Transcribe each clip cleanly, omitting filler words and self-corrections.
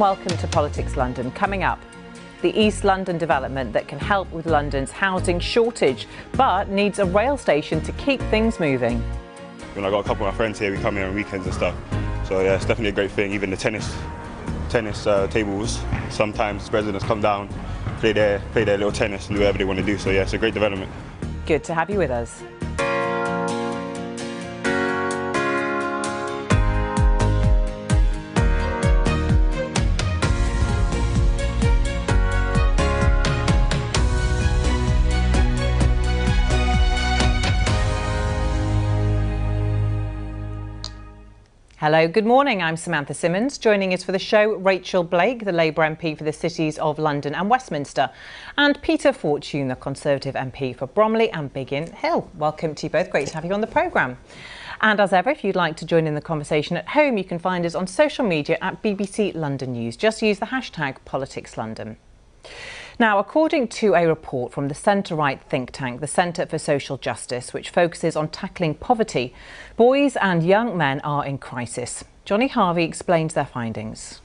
welcome to Politics London. Coming up, the East London development that can help with London's housing shortage, but needs a rail station to keep things moving. When I got a couple of my friends here, we come here on weekends and stuff. So yeah, it's definitely a great thing. Even the tennis tables, sometimes residents come down, play their little tennis and do whatever they want to do. So yeah, it's a great development. Good to have you with us. Hello, good morning. I'm Samantha Simmons. Joining us for the show, Rachel Blake, the Labour MP for the cities of London and Westminster, and Peter Fortune, the Conservative MP for Bromley and Biggin Hill. Welcome to you both. Great to have you on the programme. And as ever, if you'd like to join in the conversation at home, you can find us on social media at BBC London News. Just use the hashtag #PoliticsLondon. Now, according to a report from the centre-right think tank, the Centre for Social Justice, which focuses on tackling poverty, boys and young men are in crisis. Johnny Harvey explains their findings.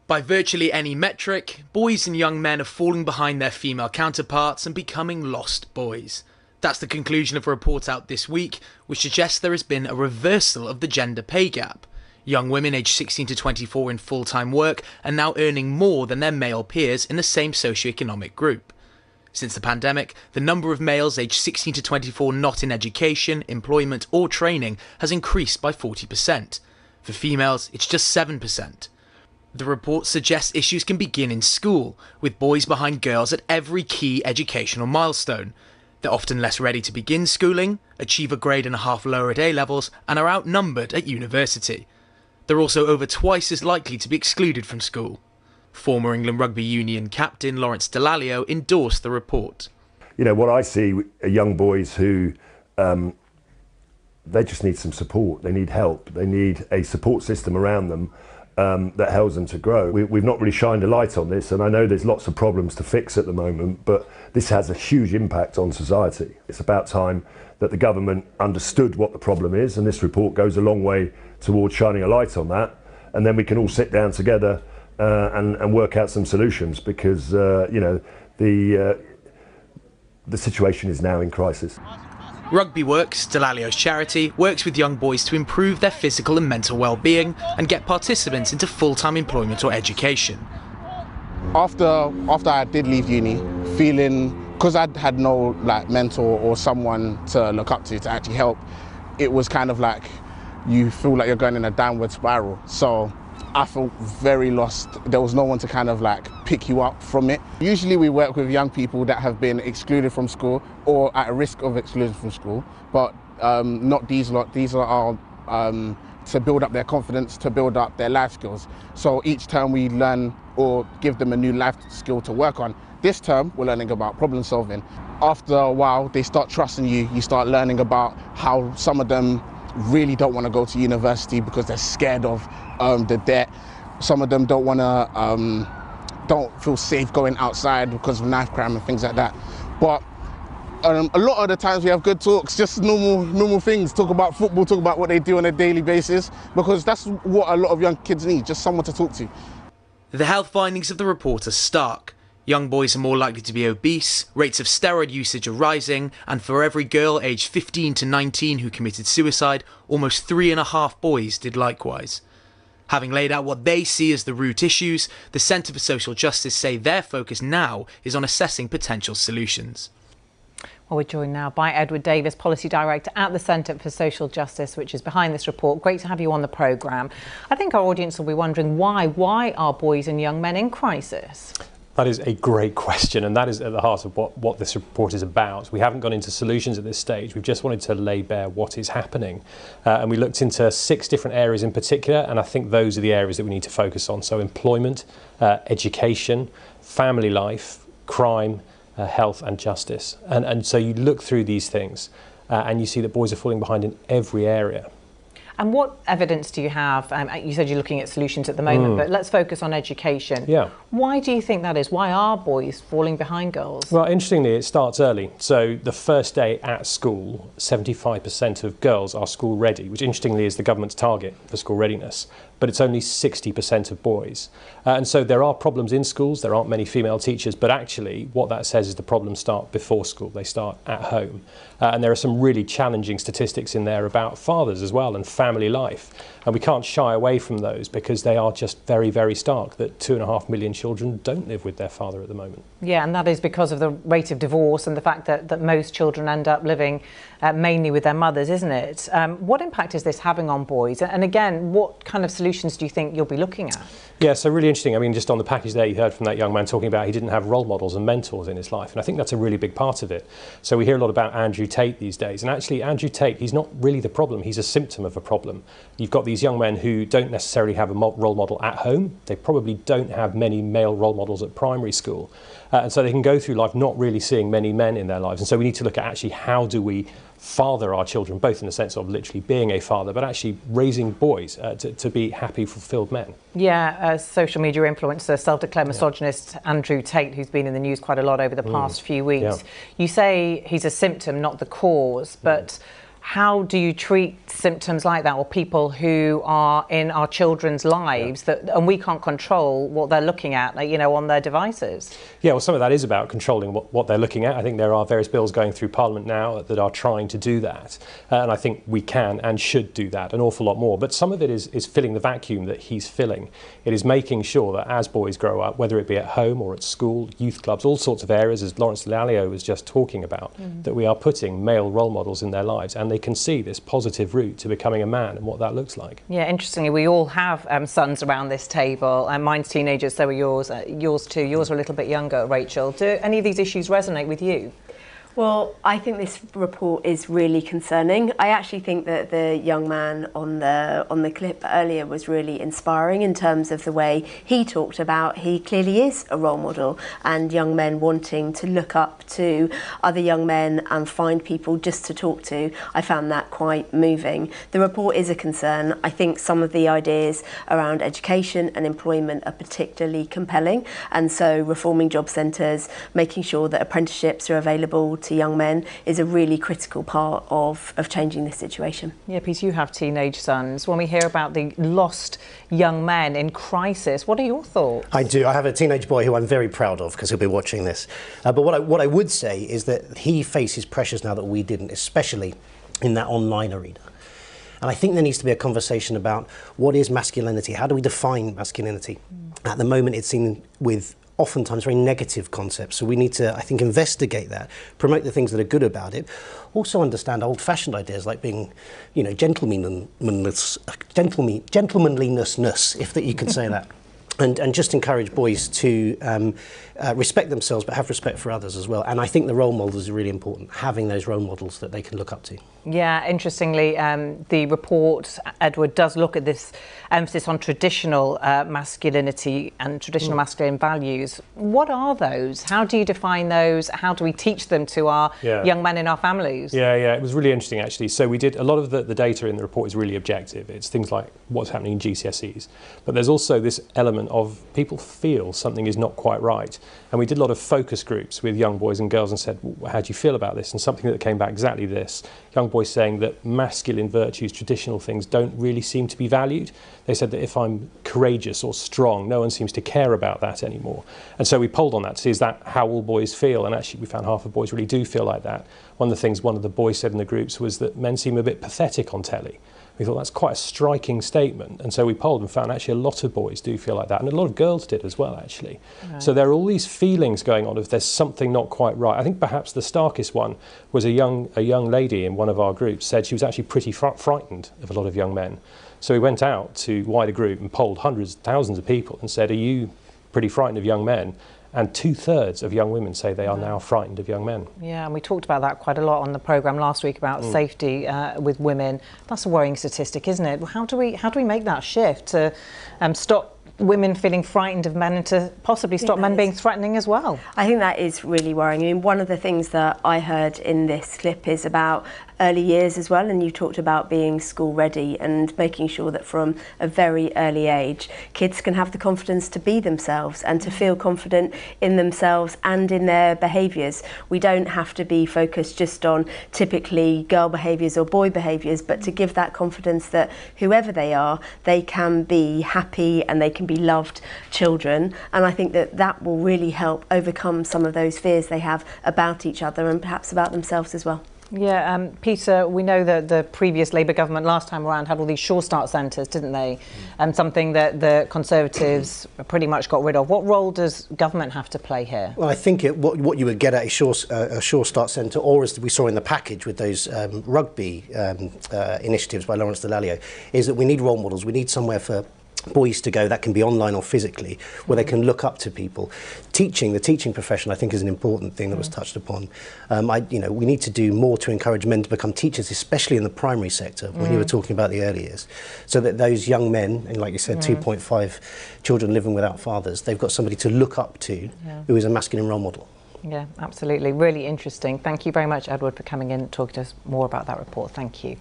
By virtually any metric, boys and young men are falling behind their female counterparts and becoming lost boys. That's the conclusion of a report out this week, which suggests there has been a reversal of the gender pay gap. Young women aged 16 to 24 in full-time work are now earning more than their male peers in the same socio-economic group. Since the pandemic, the number of males aged 16 to 24 not in education, employment or training has increased by 40%. For females, it's just 7%. The report suggests issues can begin in school, with boys behind girls at every key educational milestone. They're often less ready to begin schooling, achieve a grade and a half lower at A-levels, and are outnumbered at university. They're also over twice as likely to be excluded from school. Former England Rugby Union captain Lawrence Dallaglio endorsed the report. You know, what I see are young boys who, they just need some support. They need help. They need a support system around them that helps them to grow. We've not really shined a light on this, and I know there's lots of problems to fix at the moment, but this has a huge impact on society. It's about time that the government understood what the problem is, and this report goes a long way towards shining a light on that, and then we can all sit down together and work out some solutions, because you know, the situation is now in crisis. Rugby Works, Dallaglio's charity, works with young boys to improve their physical and mental well-being and get participants into full-time employment or education. After I did leave uni, feeling, because I'd had no mentor or someone to look up to actually help, it was kind of like you feel like you're going in a downward spiral. So I felt very lost. There was no one to kind of pick you up from it. Usually we work with young people that have been excluded from school or at a risk of exclusion from school, but not these lot. These are to build up their confidence, to build up their life skills. So each term we learn or give them a new life skill to work on. This term we're learning about problem solving. After a while they start trusting you. You start learning about how some of them really don't want to go to university because they're scared of the debt. Some of them don't feel safe going outside because of knife crime and things like that. But a lot of the times we have good talks, just normal things, talk about football, talk about what they do on a daily basis, because that's what a lot of young kids need, just someone to talk to. The health findings of the report are stark. Young boys are more likely to be obese, rates of steroid usage are rising, and for every girl aged 15 to 19 who committed suicide, almost 3.5 boys did likewise. Having laid out what they see as the root issues, the Centre for Social Justice say their focus now is on assessing potential solutions. Well, we're joined now by Edward Davis, Policy Director at the Centre for Social Justice, which is behind this report. Great to have you on the programme. I think our audience will be wondering why. Why are boys and young men in crisis? That is a great question, and that is at the heart of what this report is about. We haven't gone into solutions at this stage. We've just wanted to lay bare what is happening. And we looked into 6 different areas in particular, and I think those are the areas that we need to focus on. So employment, education, family life, crime, health and justice. And so you look through these things and you see that boys are falling behind in every area. And what evidence do you have? You said you're looking at solutions at the moment, but let's focus on education. Yeah. Why do you think that is? Why are boys falling behind girls? Well, interestingly, it starts early. So the first day at school, 75% of girls are school ready, which interestingly is the government's target for school readiness. But but it's only 60% of boys. And so there are problems in schools, there aren't many female teachers, but actually what that says is the problems start before school, they start at home. And there are some really challenging statistics in there about fathers as well and family life. And we can't shy away from those because they are just very, very stark, that 2.5 million children don't live with their father at the moment. Yeah, and that is because of the rate of divorce and the fact that most children end up living mainly with their mothers, isn't it? What impact is this having on boys? And again, what kind of solutions do you think you'll be looking at? Yeah, so really interesting. I mean, just on the package there, you heard from that young man talking about he didn't have role models and mentors in his life. And I think that's a really big part of it. So we hear a lot about Andrew Tate these days. And actually, Andrew Tate, he's not really the problem. He's a symptom of a problem. You've got these young men who don't necessarily have a role model at home. They probably don't have many male role models at primary school. And so they can go through life not really seeing many men in their lives. And so we need to look at actually how do we father our children, both in the sense of literally being a father, but actually raising boys to be happy, fulfilled men. Yeah, social media influencer, self-declared misogynist Andrew Tate, who's been in the news quite a lot over the past few weeks. Yeah. You say he's a symptom, not the cause, but how do you treat symptoms like that, or people who are in our children's lives and we can't control what they're looking at, like, you know, on their devices? Yeah, well, some of that is about controlling what they're looking at. I think there are various bills going through Parliament now that are trying to do that, and I think we can and should do that an awful lot more. But some of it is filling the vacuum that he's filling. It is making sure that as boys grow up, whether it be at home or at school, youth clubs, all sorts of areas, as Lawrence Lalio was just talking about, that we are putting male role models in their lives, and they can see this positive route to becoming a man and what that looks like. Yeah, interestingly, we all have sons around this table, and mine's teenagers, so are yours. Yours too. Yours are a little bit younger, Rachel. Do any of these issues resonate with you? Well, I think this report is really concerning. I actually think that the young man on the clip earlier was really inspiring in terms of the way he talked about he clearly is a role model, and young men wanting to look up to other young men and find people just to talk to. I found that quite moving. The report is a concern. I think some of the ideas around education and employment are particularly compelling, and so reforming job centres, making sure that apprenticeships are available to young men is a really critical part of changing this situation. Yeah, Peter, you have teenage sons. When we hear about the lost young men in crisis, what are your thoughts? I do. I have a teenage boy who I'm very proud of because he'll be watching this. But what I would say is that he faces pressures now that we didn't, especially in that online arena. And I think there needs to be a conversation about what is masculinity? How do we define masculinity? At the moment, it's seen with oftentimes very negative concepts. So we need to, I think, investigate that, promote the things that are good about it, also understand old-fashioned ideas like being, you know, gentlemanliness, if that you can say that. And just encourage boys to respect themselves, but have respect for others as well. And I think the role models are really important, having those role models that they can look up to. Yeah, interestingly, the report, Edward, does look at this emphasis on traditional masculinity and traditional masculine values. What are those? How do you define those? How do we teach them to our young men in our families? Yeah, it was really interesting, actually. So we did a lot of the data in the report is really objective. It's things like what's happening in GCSEs. But there's also this element of people feel something is not quite right. And we did a lot of focus groups with young boys and girls and said, well, how do you feel about this? And something that came back exactly this. Young boys saying that masculine virtues, traditional things, don't really seem to be valued. They said that if I'm courageous or strong, no one seems to care about that anymore. And so we polled on that to see, is that how all boys feel? And actually we found half of boys really do feel like that. One of the things one of the boys said in the groups was that men seem a bit pathetic on telly. We thought that's quite a striking statement. And so we polled and found actually a lot of boys do feel like that. And a lot of girls did as well, actually. Right. So there are all these feelings going on if there's something not quite right. I think perhaps the starkest one was a young lady in one of our groups said she was actually pretty frightened of a lot of young men. So we went out to wider group and polled hundreds, thousands of people and said, are you pretty frightened of young men? And 2/3 of young women say they are now frightened of young men. Yeah, and we talked about that quite a lot on the programme last week about safety with women. That's a worrying statistic, isn't it? How do we make that shift to stop women feeling frightened of men and to possibly stop men being threatening as well. I think that is really worrying. I mean, one of the things that I heard in this clip is about early years as well, and you talked about being school ready and making sure that from a very early age kids can have the confidence to be themselves and to feel confident in themselves and in their behaviours. We don't have to be focused just on typically girl behaviours or boy behaviours, but to give that confidence that whoever they are, they can be happy and they can be loved children. And I think that that will really help overcome some of those fears they have about each other and perhaps about themselves as well. Yeah, Peter, we know that the previous Labour government last time around had all these Sure Start centres, didn't they? Something that the Conservatives pretty much got rid of. What role does government have to play here? Well, I think what you would get at a Sure Start centre, or as we saw in the package with those rugby initiatives by Lawrence Dallaglio, is that we need role models. We need somewhere for boys to go that can be online or physically, where they can look up to people. The teaching profession, I think, is an important thing that was touched upon. We need to do more to encourage men to become teachers, especially in the primary sector, when you were talking about the early years, so that those young men, and like you said, 2.5 children living without fathers, they've got somebody to look up to who is a masculine role model. Yeah, absolutely. Really interesting. Thank you very much, Edward, for coming in and talking to us more about that report. Thank you.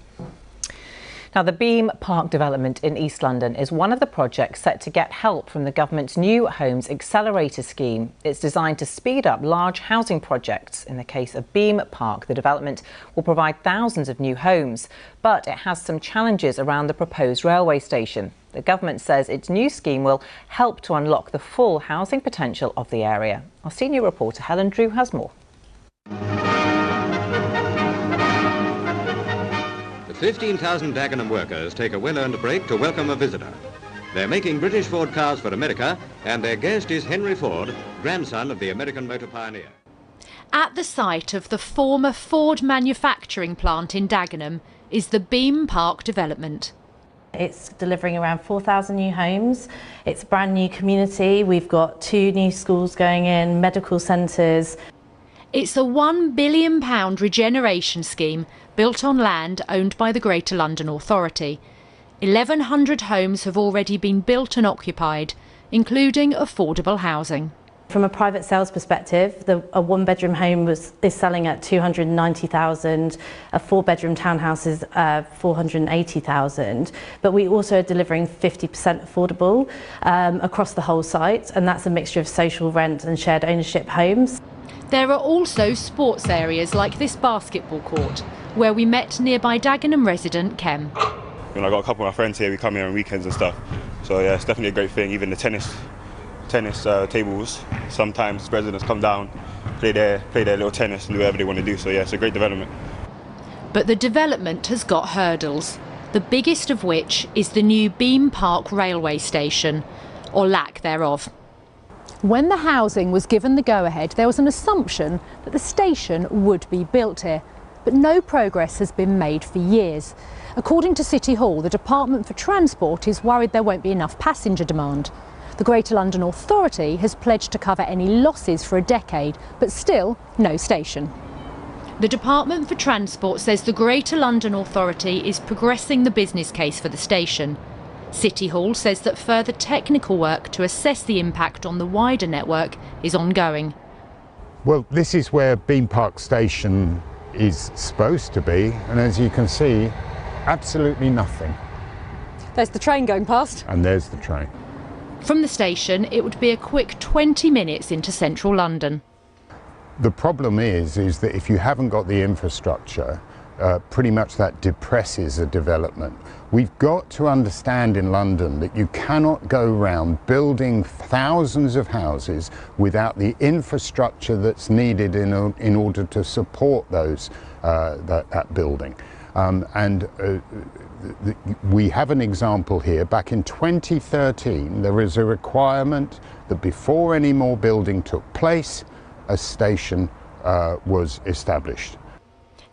Now, the Beam Park development in East London is one of the projects set to get help from the government's New Homes Accelerator scheme. It's designed to speed up large housing projects. In the case of Beam Park, the development will provide thousands of new homes, but it has some challenges around the proposed railway station. The government says its new scheme will help to unlock the full housing potential of the area. Our senior reporter Helen Drew has more. 15,000 Dagenham workers take a well-earned break to welcome a visitor. They're making British Ford cars for America, and their guest is Henry Ford, grandson of the American motor pioneer. At the site of the former Ford manufacturing plant in Dagenham is the Beam Park development. It's delivering around 4,000 new homes. It's a brand new community. We've got 2 new schools going in, medical centres. It's a £1 billion regeneration scheme built on land owned by the Greater London Authority. 1,100 homes have already been built and occupied, including affordable housing. From a private sales perspective, a 1-bedroom home is selling at $290,000, a 4-bedroom townhouse is $480,000, but we also are delivering 50% affordable across the whole site, and that's a mixture of social rent and shared ownership homes. There are also sports areas like this basketball court, where we met nearby Dagenham resident Kem. I got a couple of my friends here, we come here on weekends and stuff, so yeah, it's definitely a great thing. Even the tennis tables, sometimes residents come down, play their little tennis and do whatever they want to do, so yeah, it's a great development. But the development has got hurdles, the biggest of which is the new Beam Park railway station, or lack thereof. When the housing was given the go-ahead, there was an assumption that the station would be built here, but no progress has been made for years. According to City Hall, the Department for Transport is worried there won't be enough passenger demand. The Greater London Authority has pledged to cover any losses for a decade, but still no station. The Department for Transport says the Greater London Authority is progressing the business case for the station. City Hall says that further technical work to assess the impact on the wider network is ongoing. Well, this is where Beam Park Station is supposed to be, and as you can see, absolutely nothing. There's the train going past. And there's the train. From the station, it would be a quick 20 minutes into central London. The problem is that if you haven't got the infrastructure, pretty much that depresses a development. We've got to understand in London that you cannot go around building thousands of houses without the infrastructure that's needed in order to support that building. We have an example here. Back in 2013, there is a requirement that before any more building took place, a station was established.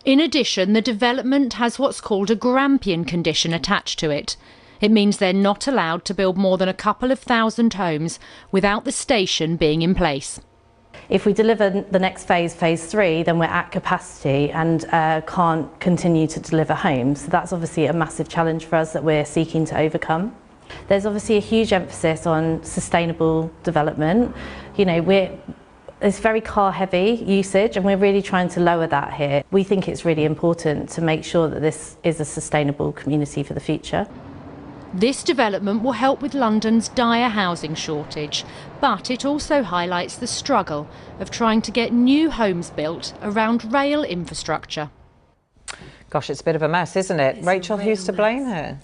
In addition, the development has what's called a Grampian condition attached to it. It means they're not allowed to build more than a couple of thousand homes without the station being in place. If we deliver the next phase, phase 3, then we're at capacity and can't continue to deliver homes. So that's obviously a massive challenge for us that we're seeking to overcome. There's obviously a huge emphasis on sustainable development. You know, it's very car heavy usage and we're really trying to lower that here. We think it's really important to make sure that this is a sustainable community for the future. This development will help with London's dire housing shortage, but it also highlights the struggle of trying to get new homes built around rail infrastructure. Gosh, it's a bit of a mess, isn't it? Rachel, who's to blame here?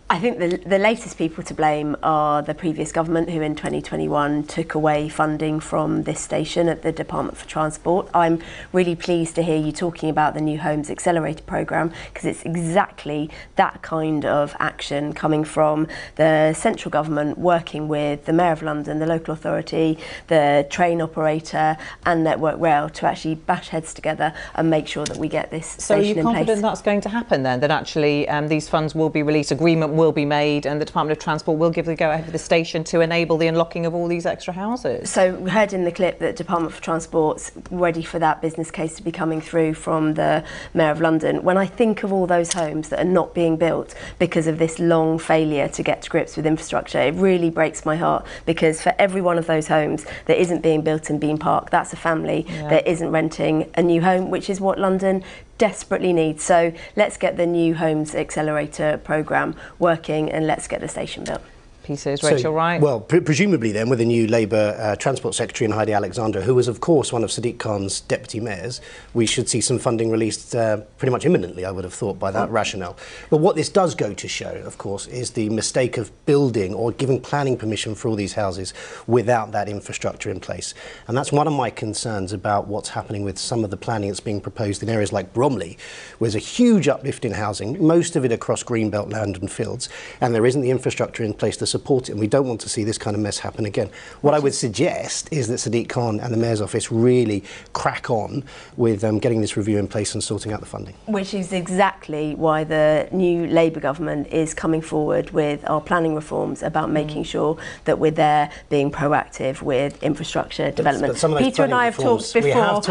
I think the latest people to blame are the previous government, who in 2021 took away funding from this station at the Department for Transport. I'm really pleased to hear you talking about the New Homes Accelerator programme, because it's exactly that kind of action coming from the central government, working with the Mayor of London, the local authority, the train operator and Network Rail to actually bash heads together and make sure that we get this station in place. So are you confident that's going to happen then, that actually these funds will be released, agreement will be made and the Department of Transport will give the go-ahead for the station to enable the unlocking of all these extra houses? So we heard in the clip that Department for Transport's ready for that business case to be coming through from the Mayor of London. When I think of all those homes that are not being built because of this long failure to get to grips with infrastructure, it really breaks my heart, because for every one of those homes that isn't being built in Bean Park, that's a family that isn't renting a new home, which is what London desperately needs. So let's get the New Homes Accelerator programme working and let's get the station built. Peter, is Rachel right? Well, presumably then, with the new Labour Transport Secretary in Heidi Alexandra, who was of course one of Sadiq Khan's deputy mayors, we should see some funding released pretty much imminently, I would have thought, by that rationale. But what this does go to show, of course, is the mistake of building or giving planning permission for all these houses without that infrastructure in place. And that's one of my concerns about what's happening with some of the planning that's being proposed in areas like Bromley, where there's a huge uplift in housing, most of it across greenbelt land and fields, and there isn't the infrastructure in place to support it, and we don't want to see this kind of mess happen again. What I would suggest is that Sadiq Khan and the Mayor's office really crack on with getting this review in place and sorting out the funding. Which is exactly why the new Labour government is coming forward with our planning reforms about making sure that we're there being proactive with infrastructure development. Peter and I have talked before on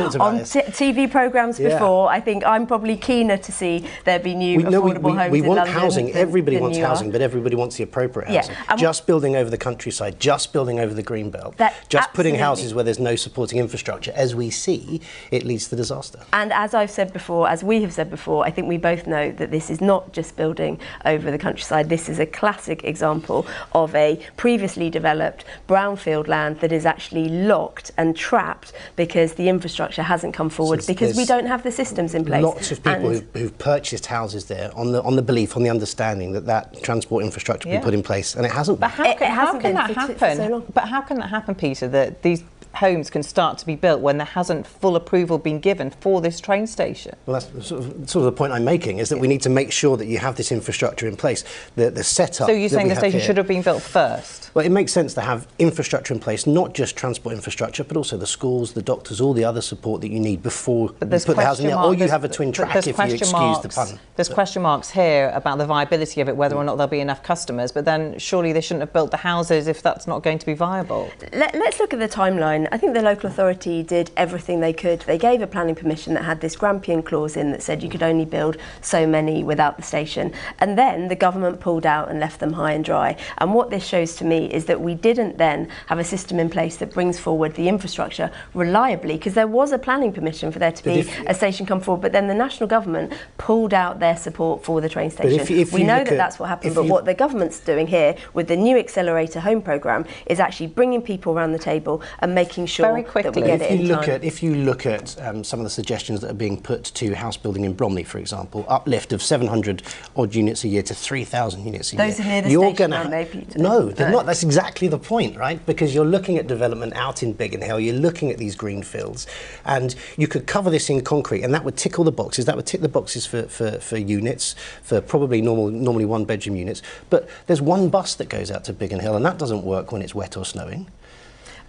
TV programmes before. I think I'm probably keener to see there be new affordable homes we in want London. Housing. Everybody wants housing, but everybody wants the appropriate housing. Just building over the countryside, just building over the greenbelt, just putting houses where there's no supporting infrastructure, as we see, it leads to disaster. And as I've said before, as we have said before, I think we both know that this is not just building over the countryside. This is a classic example of a previously developed brownfield land that is actually locked and trapped because the infrastructure hasn't come forward, because we don't have the systems in place. Lots of people who've purchased houses there on the belief, on the understanding that transport infrastructure will be put in place, and it hasn't been. But how can that happen? But how can that happen, Peter, that these homes can start to be built when there hasn't full approval been given for this train station? Well, that's sort of the point I'm making, is that we need to make sure that you have this infrastructure in place, the setup. So you're saying the station should have been built first? Well, it makes sense to have infrastructure in place, not just transport infrastructure, but also the schools, the doctors, all the other support that you need before you put the housing there, or you have a twin track, if you excuse the pun. There's question marks here about the viability of it, whether or not there'll be enough customers, but then surely they shouldn't have built the houses if that's not going to be viable. Let's look at the timeline. I think the local authority did everything they could. They gave a planning permission that had this Grampian clause in that said you could only build so many without the station. And then the government pulled out and left them high and dry. And what this shows to me is that we didn't then have a system in place that brings forward the infrastructure reliably, because there was a planning permission for there to be a station come forward, but then the national government pulled out their support for the train station. We know that that's what happened, but what the government's doing here with the new Accelerator Home programme is actually bringing people around the table and making sure that we get it in time. If you look at some of the suggestions that are being put to house building in Bromley, for example, uplift of 700 odd units a year to 3,000 units a year. Those are near the station, aren't they, Peter? No, they're not. That's exactly the point, right? Because you're looking at development out in Biggin, you're looking at these green fields, and you could cover this in concrete, and that would tick all the boxes. That would tick the boxes for units, for probably normally one-bedroom units. But there's one bus that goes out to Biggin Hill, and that doesn't work when it's wet or snowing.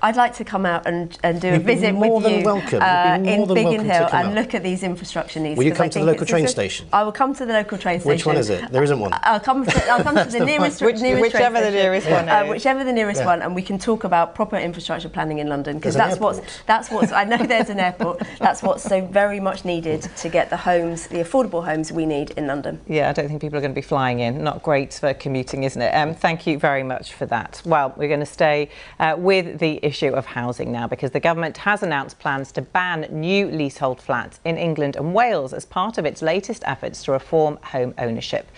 I'd like to come out and do a You'd be visit more with than you welcome. You'd be more in than Biggin welcome to Hill come and out. look at these infrastructure needs. Will you 'cause come I to the think local it's train a- station? I will come to the local train station. Which one is it? There isn't one. I'll come to the nearest, whichever the nearest one is. Whichever the nearest one, and we can talk about proper infrastructure planning in London, because There's an that's what's I know there's an airport. That's what's so very much needed to get the homes, the affordable homes we need in London. Yeah, I don't think people are going to be flying in. Not great for commuting, isn't it? Thank you very much for that. Well, we're going to stay with the issue of housing now, because the government has announced plans to ban new leasehold flats in England and Wales as part of its latest efforts to reform home ownership.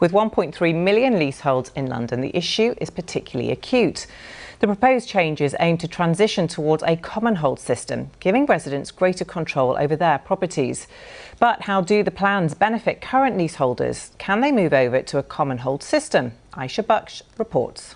With 1.3 million leaseholds in London, the issue is particularly acute. The proposed changes aim to transition towards a common hold system, giving residents greater control over their properties. But how do the plans benefit current leaseholders? Can they move over to a common hold system? Aisha Baksh reports.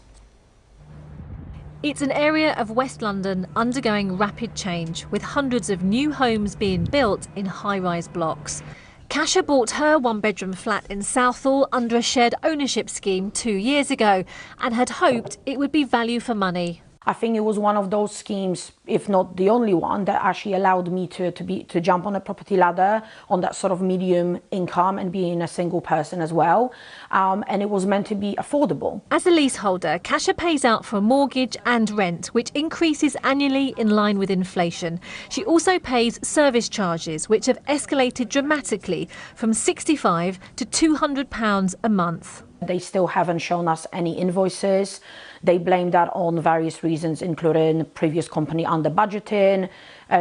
It's an area of West London undergoing rapid change, with hundreds of new homes being built in high-rise blocks. Kasha bought her one-bedroom flat in Southall under a shared ownership scheme 2 years ago and had hoped it would be value for money. I think it was one of those schemes, if not the only one, that actually allowed me to jump on a property ladder on that sort of medium income and being a single person as well. And it was meant to be affordable. As a leaseholder, Kasha pays out for a mortgage and rent, which increases annually in line with inflation. She also pays service charges, which have escalated dramatically from £65 to £200 a month. They still haven't shown us any invoices. They blame that on various reasons, including previous company under budgeting,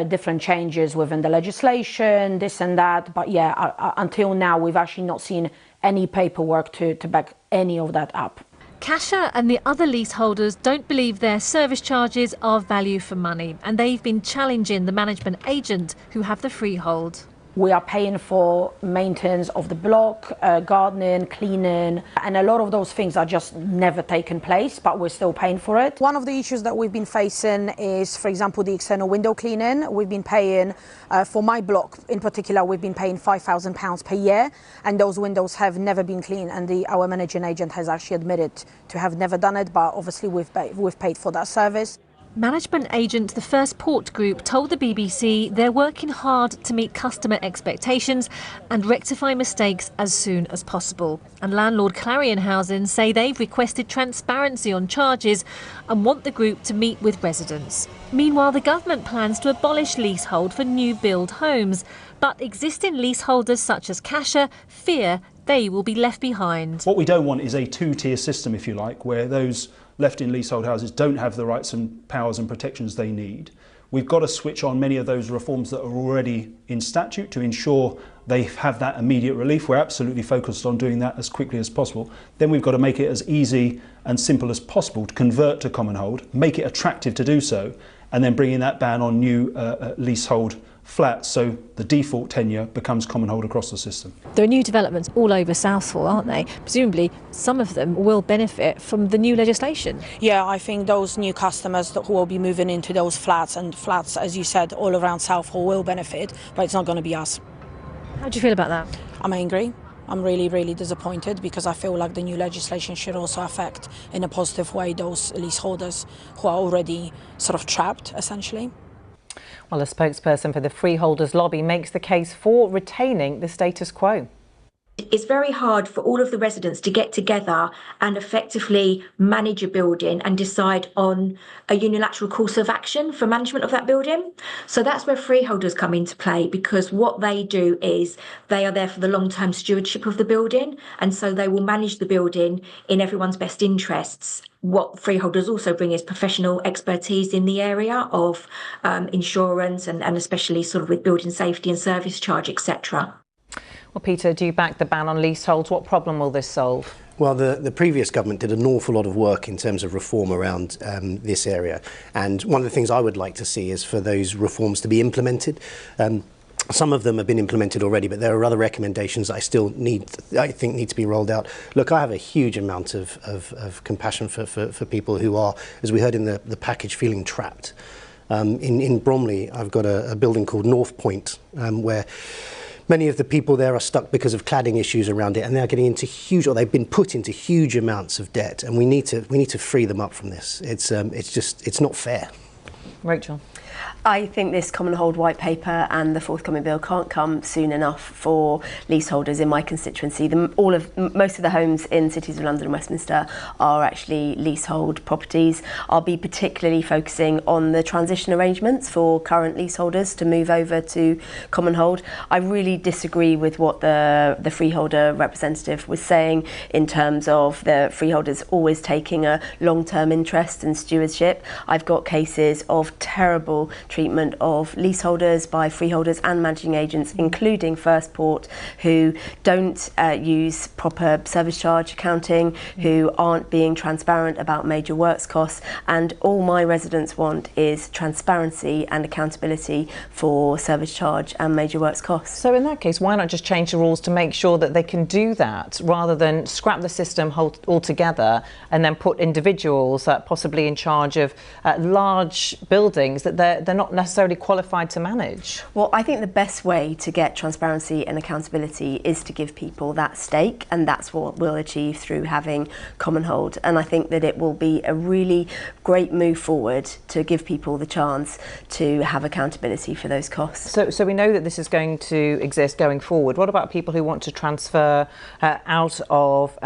different changes within the legislation, this and that. But yeah, until now, we've actually not seen any paperwork to back any of that up. Kasha and the other leaseholders don't believe their service charges are value for money, and they've been challenging the management agent who have the freehold. We are paying for maintenance of the block, gardening, cleaning, and a lot of those things are just never taken place, but we're still paying for it. One of the issues that we've been facing is, for example, the external window cleaning. We've been paying, for my block in particular, we've been paying £5,000 per year, and those windows have never been cleaned, and our managing agent has actually admitted to have never done it, but obviously we've paid for that service. Management agent The First Port Group told the BBC they're working hard to meet customer expectations and rectify mistakes as soon as possible. And landlord Clarion Housing say they've requested transparency on charges and want the group to meet with residents. Meanwhile, the government plans to abolish leasehold for new build homes, but existing leaseholders such as Kasha fear they will be left behind. What we don't want is a two-tier system, if you like, where those left in leasehold houses don't have the rights and powers and protections they need. We've got to switch on many of those reforms that are already in statute to ensure they have that immediate relief. We're absolutely focused on doing that as quickly as possible. Then we've got to make it as easy and simple as possible to convert to common hold, make it attractive to do so, and then bring in that ban on new leasehold flats, so the default tenure becomes common hold across the system. There are new developments all over Southall, aren't they? Presumably some of them will benefit from the new legislation. Yeah, I think those new customers who will be moving into those flats, and flats, as you said, all around Southall will benefit, but it's not going to be us. How do you feel about that? I'm angry. I'm really, really disappointed, because I feel like the new legislation should also affect in a positive way those leaseholders who are already sort of trapped, essentially. Well, a spokesperson for the freeholders lobby makes the case for retaining the status quo. It's very hard for all of the residents to get together and effectively manage a building and decide on a unilateral course of action for management of that building. So that's where freeholders come into play, because what they do is they are there for the long-term stewardship of the building, and so they will manage the building in everyone's best interests. What freeholders also bring is professional expertise in the area of insurance and especially sort of with building safety and service charge, etc. Well, Peter, do you back the ban on leaseholds? What problem will this solve? Well, the previous government did an awful lot of work in terms of reform around this area. And one of the things I would like to see is for those reforms to be implemented. Some of them have been implemented already, but there are other recommendations I think need to be rolled out. Look, I have a huge amount of compassion for people who are, as we heard in the package, feeling trapped. In Bromley, I've got a building called North Point, where many of the people there are stuck because of cladding issues around it, and they're getting into they've been put into huge amounts of debt, and we need to free them up from this. It's not fair. Rachel? I think this common hold white paper and the forthcoming bill can't come soon enough for leaseholders in my constituency. Most of the homes in cities of London and Westminster are actually leasehold properties. I'll be particularly focusing on the transition arrangements for current leaseholders to move over to common hold. I really disagree with what the freeholder representative was saying in terms of the freeholders always taking a long-term interest in stewardship. I've got cases of terrible treatment of leaseholders by freeholders and managing agents, including First Port, who don't use proper service charge accounting, who aren't being transparent about major works costs, and all my residents want is transparency and accountability for service charge and major works costs. So in that case, why not just change the rules to make sure that they can do that, rather than scrap the system altogether and then put individuals possibly in charge of large buildings that they're not necessarily qualified to manage? Well, I think the best way to get transparency and accountability is to give people that stake, and that's what we'll achieve through having common hold. And I think that it will be a really great move forward to give people the chance to have accountability for those costs. So we know that this is going to exist going forward. What about people who want to transfer out of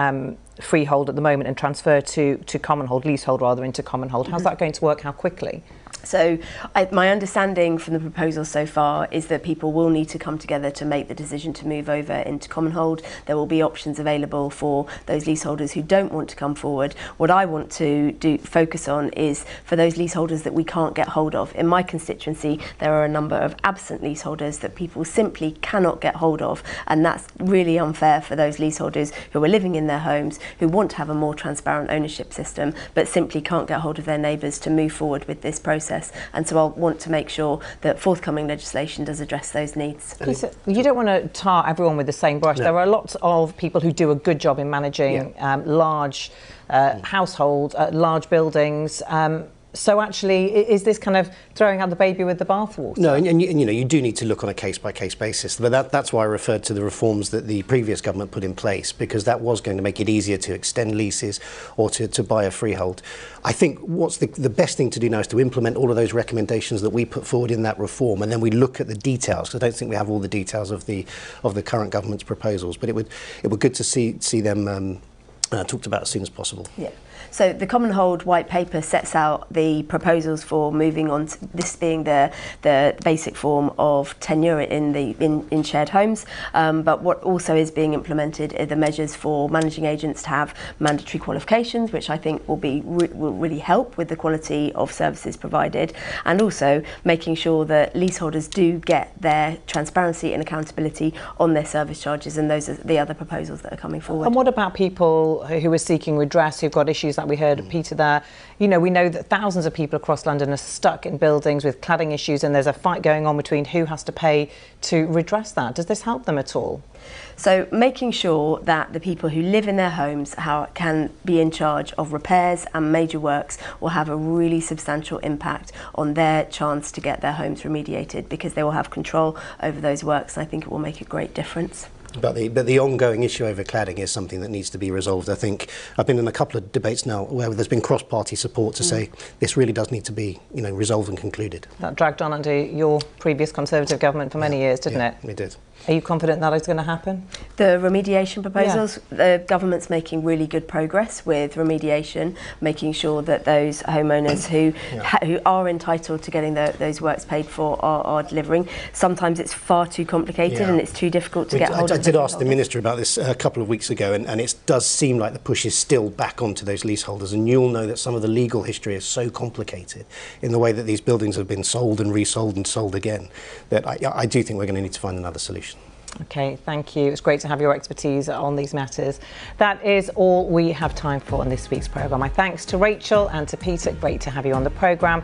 freehold at the moment and transfer to common hold, leasehold rather, into common hold? How's that going to work? How quickly? So my understanding from the proposal so far is that people will need to come together to make the decision to move over into common hold. There will be options available for those leaseholders who don't want to come forward. What I want to focus on is for those leaseholders that we can't get hold of. In my constituency, there are a number of absent leaseholders that people simply cannot get hold of, and that's really unfair for those leaseholders who are living in their homes, who want to have a more transparent ownership system, but simply can't get hold of their neighbours to move forward with this process. And so I'll want to make sure that forthcoming legislation does address those needs. You don't want to tar everyone with the same brush. No. There are lots of people who do a good job in managing large households, large buildings. So actually, is this kind of throwing out the baby with the bathwater? No, and you do need to look on a case-by-case basis. But that's why I referred to the reforms that the previous government put in place, because that was going to make it easier to extend leases or to buy a freehold. I think what's the best thing to do now is to implement all of those recommendations that we put forward in that reform, and then we look at the details, because I don't think we have all the details of the current government's proposals. But it would be good to see them talked about as soon as possible. Yeah. So the Common Hold White Paper sets out the proposals for moving on to this being the basic form of tenure in shared homes. But what also is being implemented are the measures for managing agents to have mandatory qualifications, which I think will really help with the quality of services provided, and also making sure that leaseholders do get their transparency and accountability on their service charges, and those are the other proposals that are coming forward. And what about people who are seeking redress, who've got issues like we heard of Peter there? You know, we know that thousands of people across London are stuck in buildings with cladding issues, and there's a fight going on between who has to pay to redress that. Does this help them at all? So making sure that the people who live in their homes can be in charge of repairs and major works will have a really substantial impact on their chance to get their homes remediated, because they will have control over those works, and I think it will make a great difference. But the ongoing issue over cladding is something that needs to be resolved. I think I've been in a couple of debates now where there's been cross-party support to say this really does need to be, resolved and concluded. That dragged on under your previous Conservative government for many years, didn't it? It did. Are you confident that is going to happen? The remediation proposals, the government's making really good progress with remediation, making sure that those homeowners who are entitled to getting those works paid for are delivering. Sometimes it's far too complicated and it's too difficult to get hold of. I did ask the Minister about this a couple of weeks ago, and it does seem like the push is still back onto those leaseholders, and you'll know that some of the legal history is so complicated in the way that these buildings have been sold and resold and sold again, that I do think we're going to need to find another solution. Okay, thank you. It's great to have your expertise on these matters. That is all we have time for on this week's programme. My thanks to Rachel and to Peter. Great to have you on the programme.